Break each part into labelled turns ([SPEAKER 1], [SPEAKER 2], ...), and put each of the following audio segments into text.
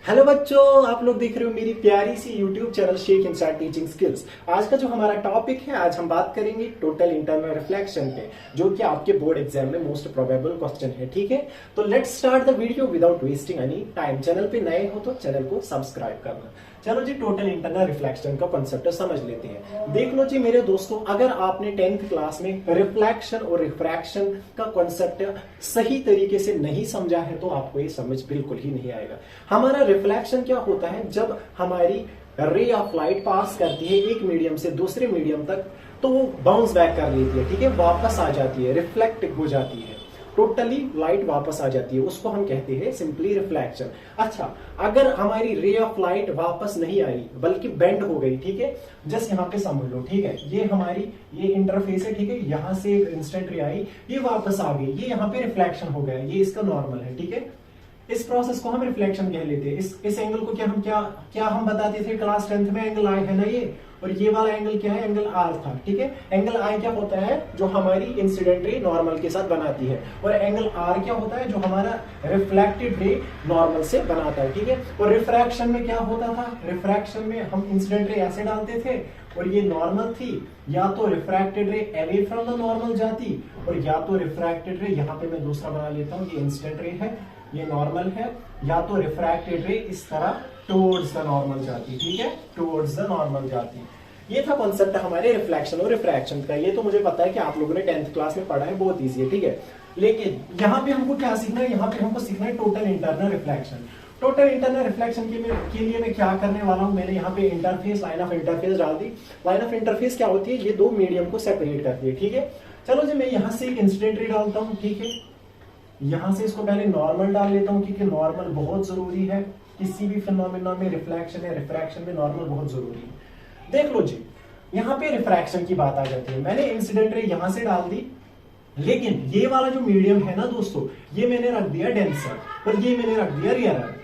[SPEAKER 1] Hello बच्चों, आप लोग देख रहे हो मेरी प्यारी सी यूट्यूब चैनल शेख इंस्टार्ट टीचिंग स्किल्स। आज का जो हमारा टॉपिक है, आज हम बात करेंगे टोटल इंटरनल रिफ्लेक्शन पे, जो कि आपके बोर्ड एग्जाम में मोस्ट प्रोबेबल क्वेश्चन है। ठीक है, तो let's start the video without wasting any time. Channel पे नए हो तो चैनल को सब्सक्राइब करना। चलो जी, टोटल इंटरनल रिफ्लेक्शन का कॉन्सेप्ट समझ लेते हैं। देख लो जी मेरे दोस्तों, अगर आपने 10th क्लास में रिफ्लेक्शन और रिफ्रैक्शन का कॉन्सेप्ट सही तरीके से नहीं समझा है तो आपको ये समझ बिल्कुल ही नहीं आएगा। हमारा रिफ्लेक्शन क्या होता है? जब हमारी रे ऑफ लाइट पास करती है एक मीडियम से दूसरे मीडियम तक, तो वो बाउंस बैक कर लेती है। ठीक है, वापस आ जाती है, रिफ्लेक्ट हो जाती है, टोटली लाइट वापस आ जाती है, उसको हम कहते हैं सिंपली रिफ्लेक्शन। अच्छा, अगर हमारी रे ऑफ लाइट वापस नहीं आई बल्कि बेंड हो गई, ठीक है, जस्ट यहाँ पे समझ लो, ठीक है, ये हमारी ये इंटरफेस है, ठीक है, यहां से एक इंस्टेंट रे आई, ये वापस आ गई, ये यहाँ पे रिफ्लेक्शन हो गया, ये इसका नॉर्मल है। ठीक है, इस प्रोसेस को हम रिफ्लेक्शन कह लेते हैं। इस एंगल को क्या हम बताते थे क्लास 10th में? एंगल आई है ना ये, और ये वाला एंगल क्या है? एंगल आर था। ठीक है, एंगल आई क्या होता है? जो हमारी इंसिडेंट रे नॉर्मल के साथ बनाती है, और एंगल आर क्या होता है? जो हमारा रिफ्लेक्टेड रे नॉर्मल से बनाता है। ठीक है, और रिफ्रैक्शन में क्या होता था? रिफ्रैक्शन में हम इंसिडेंट रे ऐसे डालते थे और ये नॉर्मल थी, या तो रिफ्रैक्टेड रे अवे फ्रॉम द नॉर्मल जाती, और या तो रिफ्रैक्टेड रे, यहाँ पे मैं दूसरा बना लेता हूँ, ये इंसिडेंट रे है, ये नॉर्मल है, या तो रिफ्रैक्टेड रे इस तरह टुवर्ड्स द नॉर्मल जाती। ठीक है, टुवर्ड्स द नॉर्मल जाती। ये था कॉन्सेप्ट हमारे रिफ्लेक्शन और रिफ्रैक्शन का। ये तो मुझे पता है कि आप लोगों ने 10th क्लास में पढ़ा है, बहुत इजी है। ठीक है, लेकिन यहाँ पे हमको क्या सीखना है? यहाँ पे हमको सीखना है total internal reflection. Total internal reflection के लिए मैं क्या करने वाला हूँ? मैंने यहाँ पे इंटरफेस, लाइन ऑफ इंटरफेस डाल दी। लाइन ऑफ इंटरफेस क्या होती है? ये दो मीडियम को सेपरेट करती है। ठीक है, चलो जी, मैं यहाँ से एक इंसिडेंट रे डालता हूँ। ठीक है, यहां से इसको पहले नॉर्मल डाल लेता हूं, क्योंकि नॉर्मल बहुत जरूरी है किसी भी फिनोमेना में, रिफ्लेक्शन या रिफ्रैक्शन में नॉर्मल बहुत जरूरी है। देख लो जी, यहां पे रिफ्रैक्शन की बात आ जाती है। मैंने इंसिडेंट रे यहां से डाल दी, लेकिन ये वाला जो मीडियम है ना दोस्तों, ये मैंने रख दिया डेंसर, और ये मैंने रख दिया रियरर।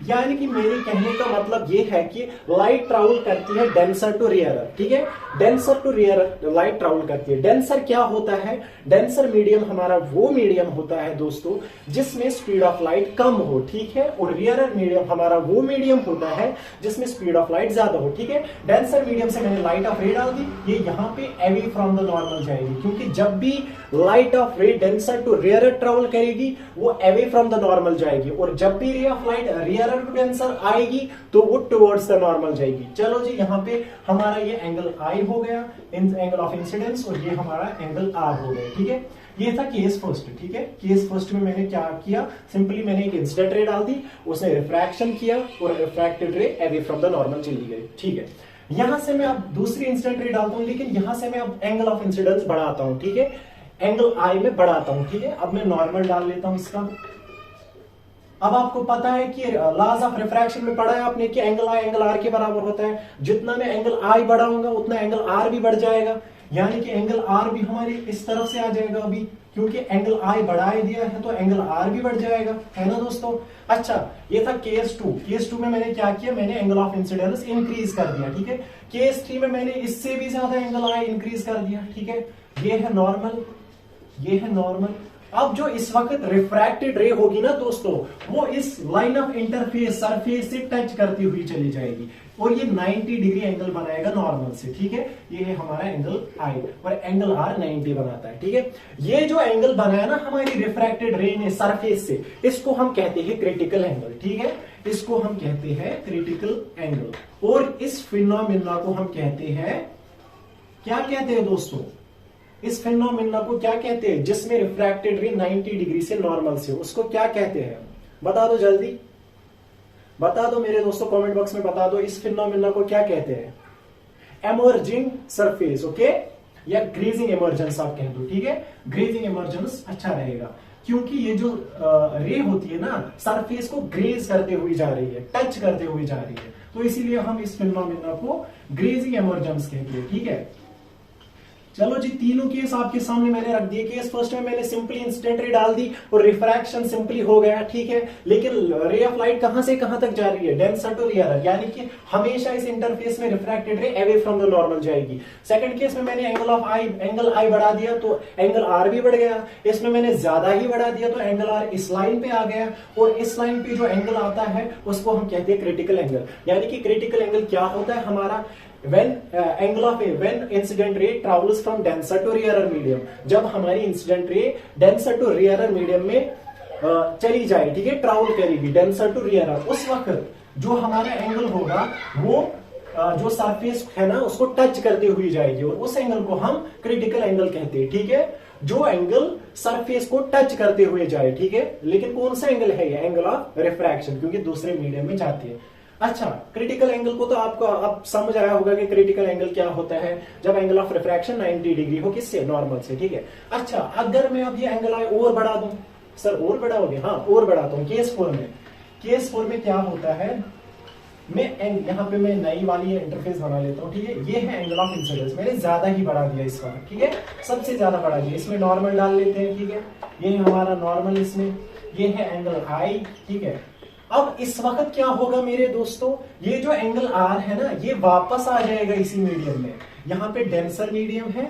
[SPEAKER 1] यानी कि मेरे कहने का मतलब ये है कि लाइट ट्रैवल करती है डेंसर टू रियरर। ठीक है, डेंसर टू रियरर लाइट ट्रैवल करती है। डेंसर क्या होता है? डेंसर मीडियम हमारा वो मीडियम होता है दोस्तों जिसमें स्पीड ऑफ लाइट कम हो। ठीक है, और रियरर मीडियम हमारा वो मीडियम होता है जिसमें स्पीड ऑफ लाइट ज्यादा हो। ठीक है, डेंसर मीडियम से मैंने लाइट ऑफ रे डाल दी, ये यहाँ पे अवे फ्रॉम द नॉर्मल जाएगी, क्योंकि जब भी light of ray denser to rarer travel करेगी वो अवे फ्रॉम द नॉर्मल जाएगी, और जब भी ray of light rarer to denser आएगी तो वो टुवर्ड्स द नॉर्मल जाएगी। चलो जी, यहाँ पे हमारा ये एंगल आई हो गया, एंगल ऑफ इंसिडेंस, और ये हमारा एंगल आर हो गया। ठीक है, ये था केस फर्स्ट। ठीक है, केस फर्स्ट में मैंने क्या किया? सिंपली मैंने एक इंसिडेंट रे डाल दी, उसने रिफ्रैक्शन किया और रिफ्रैक्टेड रे अवे फ्रॉम द नॉर्मल चली गई। ठीक है, यहां से मैं अब दूसरी इंसिडेंट रे डालता हूं, लेकिन यहां से मैं अब एंगल ऑफ इंसिडेंस बढ़ाता हूं। ठीक है, एंगल आई में बढ़ाता हूं। ठीक है, अब मैं नॉर्मल डाल लेता हूं इसका। अब आपको पता है कि लॉज ऑफ रिफ्रैक्शन में पढ़ा है आपने कि एंगल आई एंगल आर के बराबर होता है। जितना मैं एंगल आई बढ़ाऊंगा उतना एंगल आर भी बढ़ जाएगा, यानी कि एंगल आर भी हमारी इस तरफ से आ जाएगा अभी, क्योंकि एंगल आई बढ़ा दिया है तो एंगल आर भी बढ़ जाएगा, है ना दोस्तों। अच्छा, ये था केस 2। केस 2 में मैंने क्या किया? मैंने एंगल ऑफ इंसिडेंस इंक्रीज कर दिया। ठीक है, केस 3 में मैंने इससे भी ज्यादा एंगल आई इंक्रीज कर दिया। ठीक है, ये है नॉर्मल, ये है नॉर्मल। अब जो इस वक्त रिफ्रैक्टेड रे होगी ना दोस्तों, वो इस लाइन ऑफ इंटरफेस सरफेस से टच करती हुई चली जाएगी, और ये 90 डिग्री एंगल बनाएगा नॉर्मल से। ठीक है, ये है हमारा एंगल आई, और एंगल आर 90 बनाता है। ठीक है, ये जो एंगल बनाया ना हमारी रिफ्रैक्टेड रे ने सरफेस से, इसको हम कहते हैं क्रिटिकल एंगल। ठीक है, इसको हम कहते हैं क्रिटिकल एंगल, और इस फिनोमेना को हम कहते हैं, क्या कहते हैं दोस्तों? इस फिनोमेना को क्या कहते हैं? जिसमें रिफ्रैक्टेड रे 90 डिग्री से नॉर्मल से, उसको क्या कहते हैं? बता दो जल्दी, बता दो मेरे दोस्तों, कमेंट बॉक्स में बता दो इस फिनोमेना को क्या कहते हैं? एमर्जिंग सरफेस, ओके, या ग्रेजिंग इमर्जेंस आप कह दो। ठीक है, ग्रेजिंग इमर्जेंस अच्छा रहेगा, क्योंकि ये जो रे होती है ना, सरफेस को ग्रेज करते हुए जा रही है, टच करते हुए जा रही है, तो इसीलिए हम इस फिनोमेना को ग्रेजिंग इमर्जेंस कहते हैं। ठीक है, चलो जी, तीनों केस आपके सामने मैंने रख दिए। केस फर्स्ट में मैंने सिंपली इंसिडेंट रे डाल दी और रिफ्रैक्शन सिंपली हो गया, ठीक है। लेकिन रे ऑफ लाइट कहां से कहां तक जा रही है, डेंसर टू रियरर, यानी कि हमेशा इस इंटरफेस में रिफ्रैक्टेड रे अवे फ्रॉम द नॉर्मल जाएगी। सेकंड केस में मैंने एंगल आई बढ़ा दिया तो एंगल आर भी बढ़ गया। इसमें मैंने ज्यादा ही बढ़ा दिया तो एंगल आर इस लाइन पे आ गया, और इस लाइन पे जो एंगल आता है उसको हम कहते हैं क्रिटिकल एंगल। यानी कि क्रिटिकल एंगल क्या होता है हमारा, when incident ray travels from denser to rarer medium, जब हमारी incident ray denser to rarer medium में चली जाए, ठीक है, ट्रैवल करेगी denser to rarer, उस वक्त जो हमारा एंगल होगा वो जो सरफेस है ना उसको टच करते हुए जाएगी, और उस एंगल को हम क्रिटिकल एंगल कहते हैं, ठीक है। जो एंगल सरफेस को टच करते हुए जाए, ठीक है। लेकिन कौन सा एंगल है ये, एंगल ऑफ रिफ्रैक्शन, क्योंकि दूसरे मीडियम में जाती है। अच्छा, क्रिटिकल एंगल को तो आपको अब समझ आया होगा कि क्रिटिकल एंगल क्या होता है, जब एंगल ऑफ रिफ्रैक्शन 90 डिग्री हो, किससे, नॉर्मल से, ठीक है। अच्छा, अगर मैं अब ये एंगल और बढ़ा दूं, सर और बढ़ाओगे, हाँ और बढ़ाता हूं। केस 4 में क्या होता है, यहाँ पे मैं नई वाली इंटरफेस बना लेता हूँ, ठीक है। ये है एंगल ऑफ इंसिडेंस, मैंने ज्यादा ही बढ़ा दिया इस वक्त, ठीक है, सबसे ज्यादा बढ़ा दिया। इसमें नॉर्मल डाल लेते हैं, ठीक है, ये है हमारा नॉर्मल, इसमें ये है एंगल आई, ठीक है। अब इस वक्त क्या होगा मेरे दोस्तों, ये जो एंगल आर है ना ये वापस आ जाएगा इसी मीडियम में। यहाँ पे डेंसर मीडियम है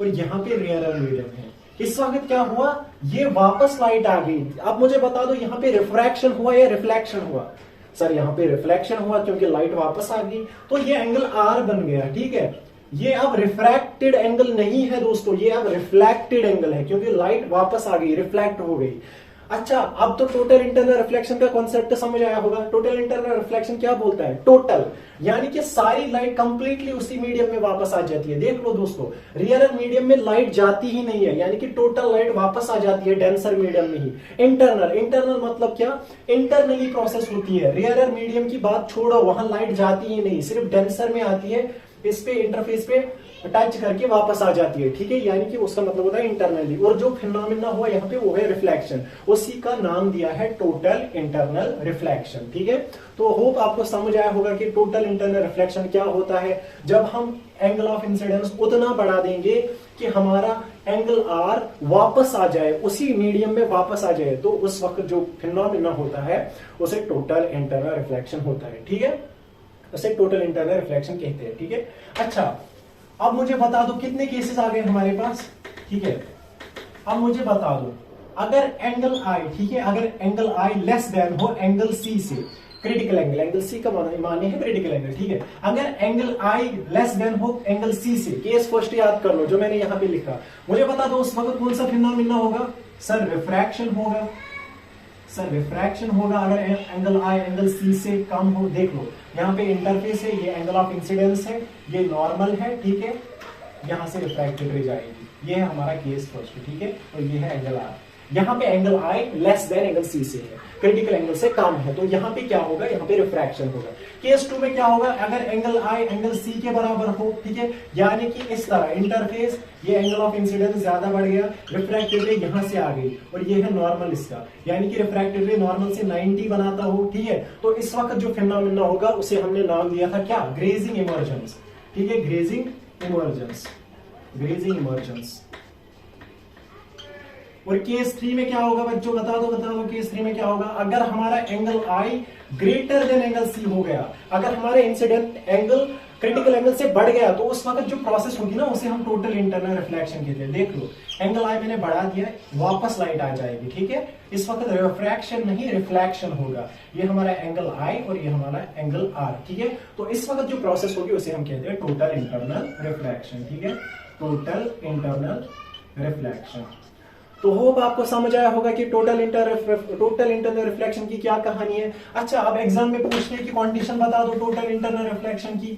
[SPEAKER 1] और यहाँ पे रेयरर मीडियम है। इस वक्त क्या हुआ, ये वापस लाइट आ गई। अब मुझे बता दो यहाँ पे रिफ्रैक्शन हुआ या रिफ्लेक्शन हुआ, सर यहाँ पे रिफ्लेक्शन हुआ क्योंकि लाइट वापस आ गई, तो ये एंगल आर बन गया, ठीक है। ये अब रिफ्रैक्टेड एंगल नहीं है दोस्तों, ये अब रिफ्लेक्टेड एंगल है, क्योंकि लाइट वापस आ गई, रिफ्लेक्ट हो गई। अच्छा, अब तो टोटल इंटरनल रिफ्लेक्शन का कॉन्सेप्ट समझ आया होगा। टोटल इंटरनल रिफ्लेक्शन क्या बोलता है, टोटल, यानी कि सारी लाइट कंप्लीटली उसी मीडियम में वापस आ जाती है। देख लो दोस्तों, रियरर मीडियम में लाइट जाती ही नहीं है, यानी कि टोटल लाइट वापस आ जाती है डेंसर मीडियम में ही। इंटरनल मतलब क्या, इंटरनली प्रोसेस होती है। रियरर मीडियम की बात छोड़ो, वहां लाइट जाती ही नहीं, सिर्फ डेंसर में आती है, इस पे इंटरफेस पे टच करके वापस आ जाती है, ठीक है। यानी कि उसका मतलब होता है इंटरनली, और जो फिनोमेना हुआ यहाँ पे वो है रिफ्लेक्शन, उसी का नाम दिया है टोटल इंटरनल रिफ्लेक्शन, ठीक है। तो होप आपको समझ आया होगा कि टोटल इंटरनल रिफ्लेक्शन क्या होता है। जब हम एंगल ऑफ इंसिडेंस उतना बढ़ा देंगे कि हमारा एंगल आर वापस आ जाए, उसी मीडियम में वापस आ जाए, तो उस वक्त जो फिनोमेना होता है उसे टोटल इंटरनल रिफ्लेक्शन होता है, ठीक है। उसे टोटल इंटरनल रिफ्लेक्शन कहते हैं, ठीक है। अच्छा, अब मुझे बता दो कितने केसेस आ गए हमारे पास, ठीक है। अब मुझे बता दो, अगर एंगल आई, ठीक है, अगर एंगल आई लेस देन हो एंगल सी से, क्रिटिकल एंगल सी का माने है क्रिटिकल एंगल, ठीक है। अगर एंगल आई लेस देन हो एंगल सी से, केस फर्स्ट याद कर लो जो मैंने यहां पे लिखा, मुझे बता दो उस वक्त कौन सा फिनोमेना होगा, सर रिफ्रैक्शन होगा, सर रिफ्रैक्शन होगा अगर एंगल आई एंगल सी से कम हो। देख लो यहाँ पे इंटरफेस है, ये एंगल ऑफ इंसिडेंस है, ये नॉर्मल है, ठीक है, यहां से रिफ्रैक्टेड रे जाएगी, ये है हमारा केस फर्स्ट, ठीक है। और ये है एंगल आर, यहाँ पे एंगल आई लेस देन एंगल सी से है, क्रिटिकल एंगल से कम है, तो यहाँ पे क्या होगा, यहाँ पे रिफ्रैक्शन होगा। केस 2 में क्या होगा, अगर एंगल आई एंगल सी के बराबर हो, ठीक है, यानी कि इस तरह इंटरफेस, ये एंगल ऑफ इंसिडेंस ज्यादा बढ़ गया, रिफ्रैक्टेड रे यहां से आ गई, और ये है नॉर्मल इसका, यानी कि रिफ्रैक्टेड रे नॉर्मल से 90 बनाता हो, ठीक है। तो इस वक्त जो फिनोमेना होगा उसे हमने नाम दिया था क्या, ग्रेजिंग इमर्जेंस, ठीक है, ग्रेजिंग इमर्जेंस, ग्रेजिंग इमर्जेंस। और केस 3 में क्या होगा बच्चों, बता दो केस 3 में क्या होगा, अगर हमारा एंगल आई ग्रेटर देन एंगल सी हो गया, अगर हमारे इंसिडेंट एंगल क्रिटिकल एंगल से बढ़ गया, तो उस वक्त जो प्रोसेस होगी ना उसे हम टोटल इंटरनल रिफ्लेक्शन कहते हैं। देख लो एंगल आई मैंने बढ़ा दिया, वापस लाइट आ जाएगी, ठीक है। इस वक्त रिफ्रैक्शन नहीं रिफ्लेक्शन होगा, ये हमारा एंगल आई और ये हमारा एंगल आर, ठीक है। तो इस वक्त जो प्रोसेस होगी उसे हम कहते हैं टोटल इंटरनल रिफ्लेक्शन, ठीक है, टोटल इंटरनल रिफ्लेक्शन। तो होप आपको समझ आया होगा कि टोटल इंटरनल रिफ्लेक्शन की क्या कहानी है। अच्छा, अब एग्जाम में पूछने की कंडीशन बता दो टोटल इंटरनल रिफ्लेक्शन की,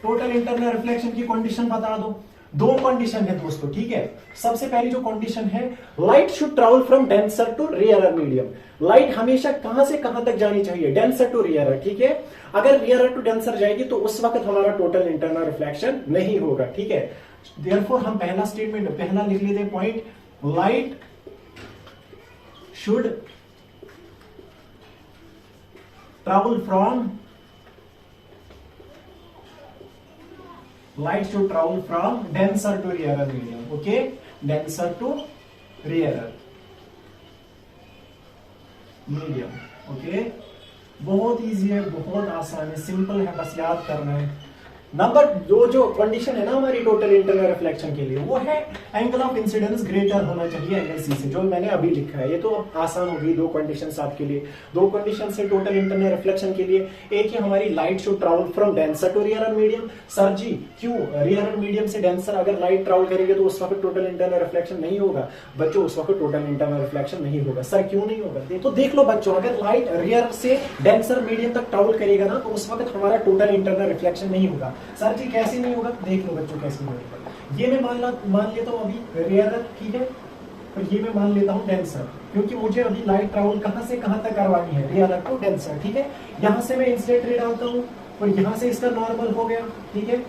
[SPEAKER 1] टोटल इंटरनल रिफ्लेक्शन की कंडीशन बता दो। 2 कंडीशन है दोस्तों, ठीक है। सबसे पहली जो कंडीशन है, light should travel from denser to rarer medium, light हमेशा कहां से कहां तक जानी चाहिए, डेंसर टू रेयरर, ठीक है। अगर रेयरर टू डेंसर जाएगी तो उस वक्त हमारा टोटल इंटरनल रिफ्लेक्शन नहीं होगा, ठीक है। देयरफॉर हम पहला स्टेटमेंट पहला लिख लेते हैं point, light should travel from light should travel from denser to rarer medium. Okay, denser to rarer medium. Okay, बहुत इजी है, बहुत आसान है, सिंपल है, बस याद करना है। नंबर जो कंडीशन है ना हमारी टोटल इंटरनल रिफ्लेक्शन के लिए, वो है एंगल ऑफ इंसिडेंस ग्रेटर होना चाहिए एंगल सी से, जो मैंने अभी लिखा है। ये तो आसान हो गई, दो कंडीशंस आपके लिए, दो कंडीशन है टोटल इंटरनल रिफ्लेक्शन के लिए। एक है हमारी light should travel from denser to rarer medium. Sir ji क्यों, रियरर मीडियम से डेंसर अगर लाइट ट्रैवल करेंगे तो उस वक्त टोटल इंटरनल रिफ्लेक्शन नहीं होगा। बच्चों उस वक्त टोटल इंटरनल रिफ्लेक्शन नहीं होगा। सर क्यों नहीं होगा? तो देख लो बच्चों, अगर लाइट रियर से डेंसर मीडियम तक ट्रैवल करेगा ना, तो उस वक्त हमारा टोटल इंटरनल रिफ्लेक्शन नहीं होगा। सर जी कैसे नहीं होगा? देख लो बच्चों कैसे नहीं होगा। ये मैं मान लेता हूं अभी रियरर, ठीक है, और ये मैं मान लेता हूं डेंसर, क्योंकि मुझे अभी लाइट ट्रैवल कहां से कहां तक करवानी है, रियरर टू डेंसर, ठीक है। यहां से मैं इंसिडेंट रे डालता हूं और यहां से इसका नॉर्मल हो गया, ठीक है।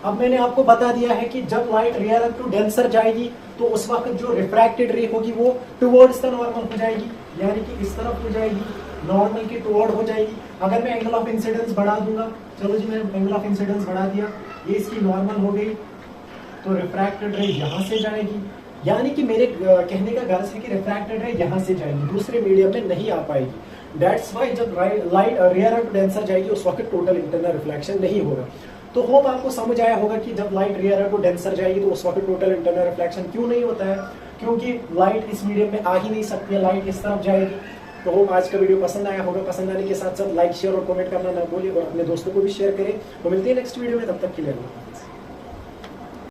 [SPEAKER 1] अब मैंने आपको बता दिया है कि जब लाइट रियरर टू डेंसर जाएगी तो उस वक्त जो रिफ्रैक्टेड रे होगी वो टुवर्ड्स द नॉर्मल हो जाएगी, यानी कि इस तरफ हो जाएगी, नॉर्मल के टुवर्ड हो जाएगी। अगर मैं एंगल ऑफ इंसिडेंस बढ़ा दूंगा, चलो जी मैंने एंगल ऑफ इंसिडेंस बढ़ा दिया, ये इसकी नॉर्मल हो गई, तो रिफ्रैक्टेड रे यहां से जाएगी। यानी कि मेरे कहने का गर्ज है कि रिफ्रैक्टेड रे यहां से जाएगी, दूसरे मीडियम में नहीं आ पाएगी। दैट्स वाई जब लाइट रियरर टू डेंसर जाएगी उस वक्त टोटल इंटरनल रिफ्लेक्शन नहीं होगा। तो होप आपको समझ आया होगा कि जब लाइट रियरर टू डेंसर जाएगी तो उस वक्त टोटल इंटरनल रिफ्लेक्शन क्यों नहीं होता है, क्योंकि लाइट इस मीडियम में आ ही नहीं सकती है, लाइट इस तरफ जाएगी। तो होप आज का वीडियो पसंद आया होगा, पसंद आने के साथ साथ लाइक शेयर और कमेंट करना ना भूलिए और अपने दोस्तों को भी शेयर करें। तो मिलते हैं नेक्स्ट वीडियो में, तब तक के लिए अल्लाह हाफिज़।